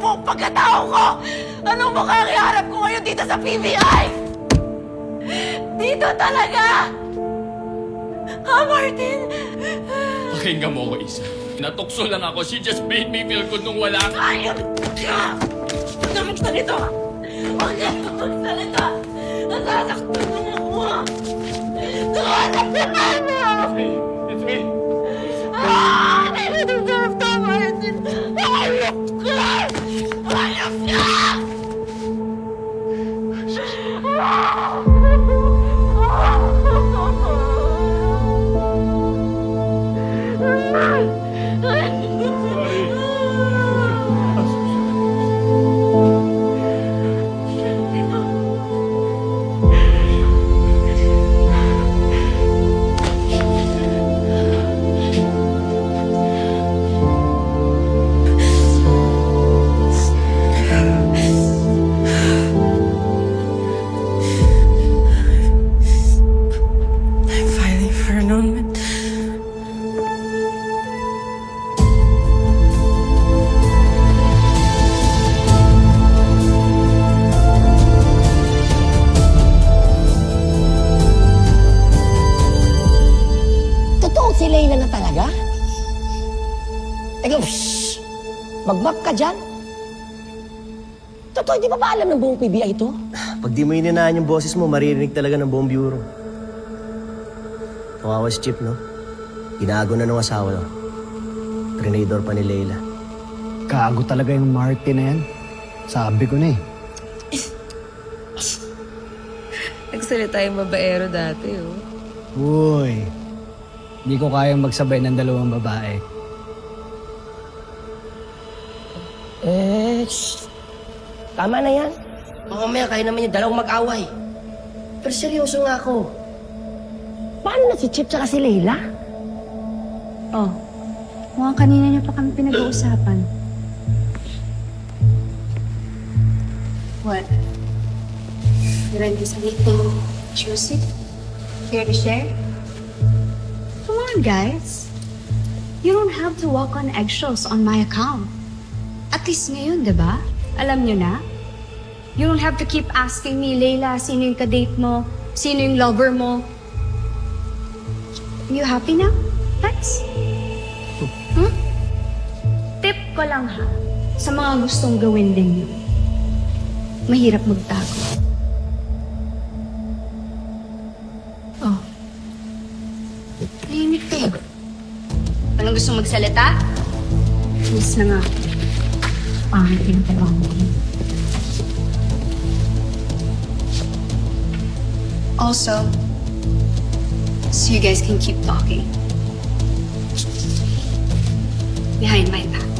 buong pagkatao ko! Anong mukhang iharap ko ngayon dito sa PBI? Dito talaga! Ha, Martin? Pakinggan mo ko, Isa. Natukso lang ako. She just made me feel good nung wala ka. Ayun ka! Huwag na magsalita! Huwag na magsalita! Nasasaktan mo na ako! Nasasaktan mo! It's me. Ah! I deserve ka, Martin! Ayok ka! Ayok ka! I'm filing for annulment. Totoo si Leila na talaga? Teka, shhh! Magbak ka dyan? Totoo, di ba ba alam ng buong PBI ito? Pag di mo ininaan yung boses mo, maririnig talaga ng buong bureau. Kawawa si Chip, no? Ginago na ng asawa, no? Trinador pa ni Leila. Gago talaga yung Martin na yan. Sabi ko na eh. Nagsalita yung babaero dati, oh. Uy, hindi ko kayang magsabay ng dalawang babae. Shh! Tama na yan. Mamaya kaya naman yung dalawang mag-away. Pero seryoso nga ako. Paano na si Chip tsaka si Leila? Oh, mukhang kanina niyo pa kami pinag-uusapan. What? Did I miss anything juicy? Care to share? Come on, guys. You don't have to walk on eggshells on my account. At least ngayon, di ba? Alam niyo na? You don't have to keep asking me, Leila, sino yung kadate mo? Sino yung lover mo? You happy now? Guys? Tip ko lang ha, sa mga gustong gawin din yun. Mahirap magtago. Oh. Tahimik kayo. Anong gusto magsalita? Miss na nga. Pangit yung talong mo. Also, so you guys can keep talking. Behind my back.